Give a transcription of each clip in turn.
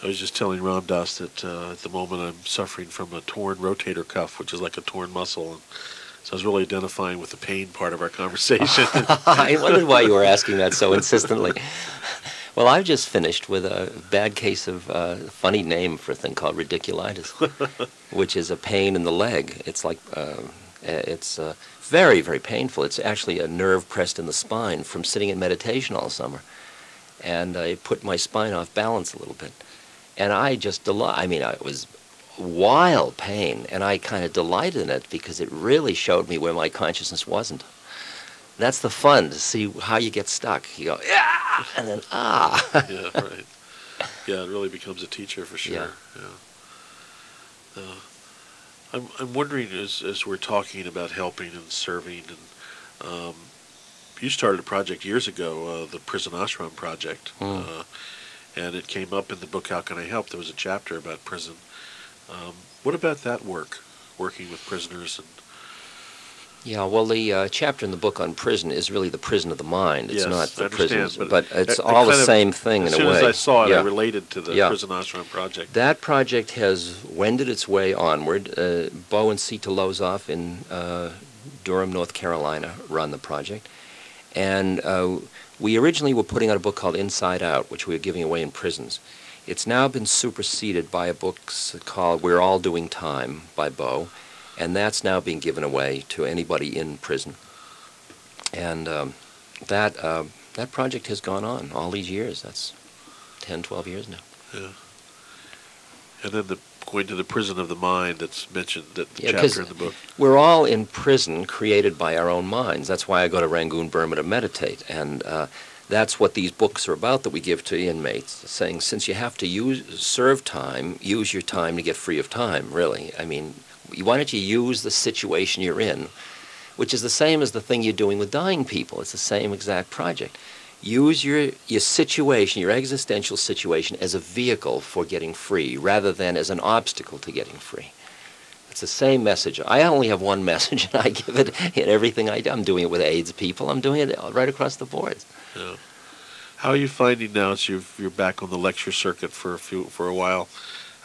I was just telling Ramdas that at the moment I'm suffering from a torn rotator cuff, which is like a torn muscle. And so I was really identifying with the pain part of our conversation. I wondered why you were asking that so insistently. Well, I've just finished with a bad case of funny name for a thing called radiculitis, which is a pain in the leg. It's like it's very, very painful. It's actually a nerve pressed in the spine from sitting in meditation all summer, and it put my spine off balance a little bit. And I just I mean, it was wild pain, and I kind of delighted in it because it really showed me where my consciousness wasn't. That's the fun, to see how you get stuck. You go, yeah, and then, ah. Yeah, right. Yeah, it really becomes a teacher for sure. Yeah. I'm wondering, as we're talking about helping and serving, and you started a project years ago, the Prison Ashram Project, and it came up in the book, How Can I Help? There was a chapter about prison. What about that work, working with prisoners? And yeah, well, the chapter in the book on prison is really the prison of the mind. It's yes, not the prisons, but it's all the same thing in a way. As soon as I saw it, yeah. I related to the Prison Ashram Project. That project has wended its way onward. Bo and Sita Lozoff in Durham, North Carolina, run the project. And we originally were putting out a book called Inside Out, which we were giving away in prisons. It's now been superseded by a book called We're All Doing Time by Bo, and that's now being given away to anybody in prison. And that project has gone on all these years. That's 10, 12 years now. Yeah. And then going to the prison of the mind that's mentioned, that chapter in the book. We're all in prison created by our own minds. That's why I go to Rangoon, Burma to meditate. And that's what these books are about that we give to inmates, saying since you have to serve time, use your time to get free of time, really. I mean, why don't you use the situation you're in, which is the same as the thing you're doing with dying people. It's the same exact project. Use your situation, your existential situation, as a vehicle for getting free rather than as an obstacle to getting free. It's the same message. I only have one message, and I give it in everything I do. I'm doing it with AIDS people. I'm doing it right across the board. Yeah. How are you finding now, as you're back on the lecture circuit for a while?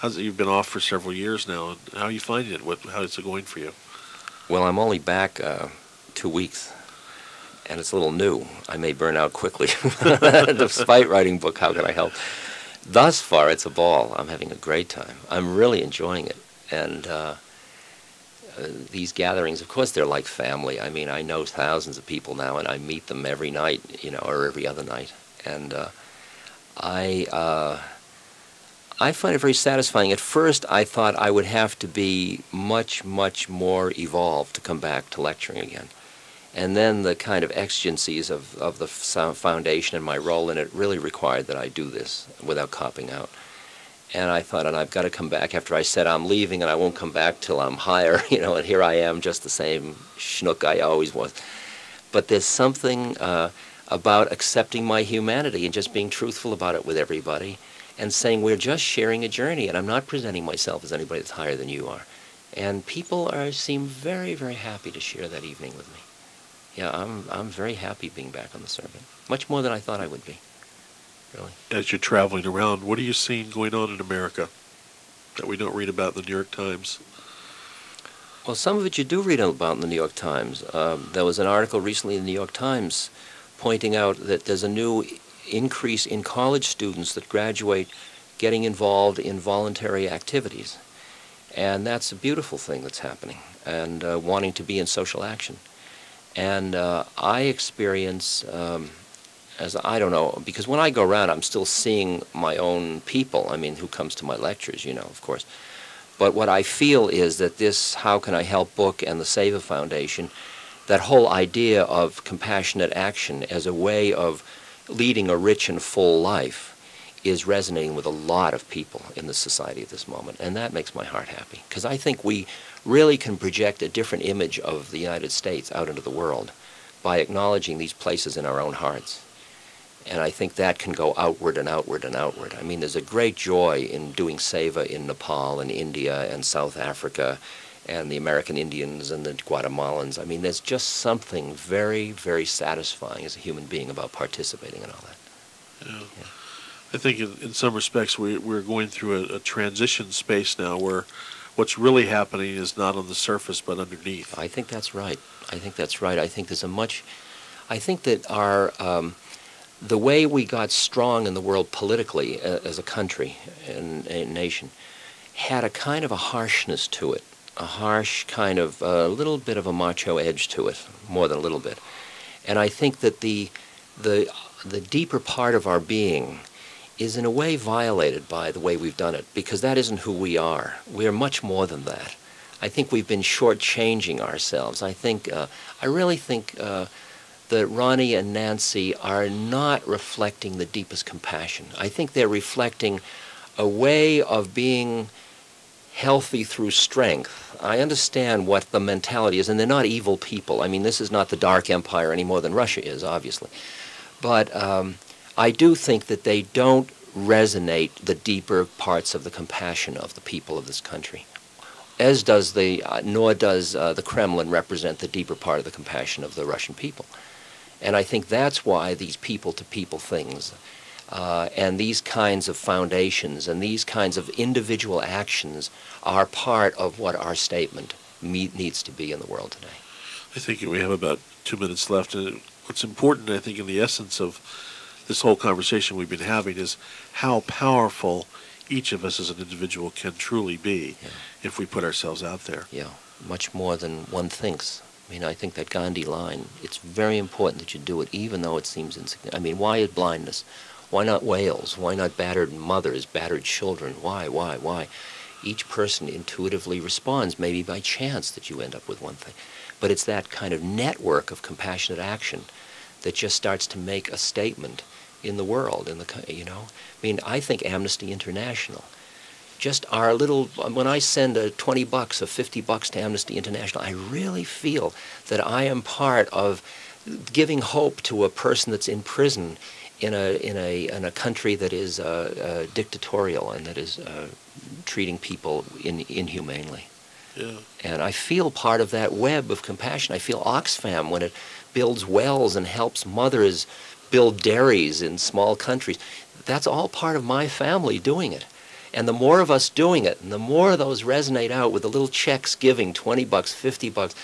You've been off for several years now, and how are you finding it? How is it going for you? Well, I'm only back 2 weeks, and it's a little new. I may burn out quickly, despite writing a book, How Can I Help? Thus far, it's a ball. I'm having a great time. I'm really enjoying it, and these gatherings, of course, they're like family. I mean, I know thousands of people now, and I meet them every night, or every other night, and I find it very satisfying. At first, I thought I would have to be much, much more evolved to come back to lecturing again. And then the kind of exigencies of the foundation and my role in it really required that I do this without copping out. And I thought, and I've got to come back after I said I'm leaving and I won't come back till I'm higher, and here I am, just the same schnook I always was. But there's something about accepting my humanity and just being truthful about it with everybody, and saying we're just sharing a journey, and I'm not presenting myself as anybody that's higher than you are. And people seem very, very happy to share that evening with me. Yeah, I'm very happy being back on the circuit, much more than I thought I would be, really. As you're traveling around, what are you seeing going on in America that we don't read about in the New York Times? Well, some of it you do read about in the New York Times. There was an article recently in the New York Times pointing out that there's a new increase in college students that graduate getting involved in voluntary activities. And that's a beautiful thing that's happening, and wanting to be in social action. And I experience, I don't know, because when I go around, I'm still seeing my own people, who comes to my lectures, of course. But what I feel is that this How Can I Help book and the Seva Foundation, that whole idea of compassionate action as a way of leading a rich and full life is resonating with a lot of people in the society at this moment, and that makes my heart happy, because I think we really can project a different image of the United States out into the world by acknowledging these places in our own hearts. And I think that can go outward and outward and outward. There's a great joy in doing seva in Nepal and India and South Africa and the American Indians and the Guatemalans. There's just something very, very satisfying as a human being about participating in all that. Yeah. I think in some respects we're going through a transition space now where what's really happening is not on the surface but underneath. I think that's right. I think that's right. I think there's I think that our, the way we got strong in the world politically as a country and a nation had a kind of a harshness to it, a harsh kind of, a little bit of a macho edge to it, more than a little bit. And I think that the deeper part of our being is in a way violated by the way we've done it, because that isn't who we are. We're much more than that. I think we've been shortchanging ourselves. I really think that Ronnie and Nancy are not reflecting the deepest compassion. I think they're reflecting a way of being healthy through strength. I understand what the mentality is, and they're not evil people. I mean, this is not the Dark Empire any more than Russia is, obviously. But I do think that they don't resonate the deeper parts of the compassion of the people of this country, as does nor does the Kremlin represent the deeper part of the compassion of the Russian people. And I think that's why these people-to-people things and these kinds of foundations and these kinds of individual actions are part of what our statement needs to be in the world today. I think we have about 2 minutes left, and what's important, I think, in the essence of this whole conversation we've been having is how powerful each of us as an individual can truly be if we put ourselves out there. Yeah, much more than one thinks. I mean, I think that Gandhi line, it's very important that you do it even though it seems insignificant. I mean, why is blindness? Why not whales? Why not battered mothers, battered children? Why? Each person intuitively responds, maybe by chance that you end up with one thing. But it's that kind of network of compassionate action that just starts to make a statement in the world, you know? I mean, I think Amnesty International, just our little, when I send $20 or $50 to Amnesty International, I really feel that I am part of giving hope to a person that's in prison in a country that is dictatorial and that is treating people inhumanely. Yeah. And I feel part of that web of compassion. I feel Oxfam when it builds wells and helps mothers build dairies in small countries. That's all part of my family doing it. And the more of us doing it, and the more of those resonate out with the little checks giving, $20, $50,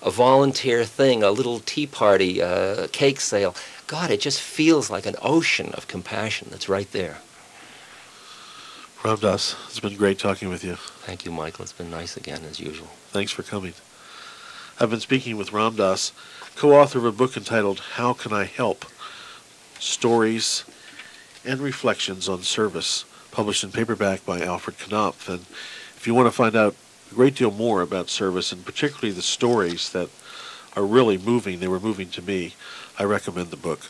a volunteer thing, a little tea party, a cake sale, God, it just feels like an ocean of compassion that's right there. Ram Dass, it's been great talking with you. Thank you, Michael. It's been nice again, as usual. Thanks for coming. I've been speaking with Ram Dass, co-author of a book entitled How Can I Help? Stories and Reflections on Service, published in paperback by Alfred Knopf. And if you want to find out a great deal more about service, and particularly the stories that are really moving, they were moving to me, I recommend the book.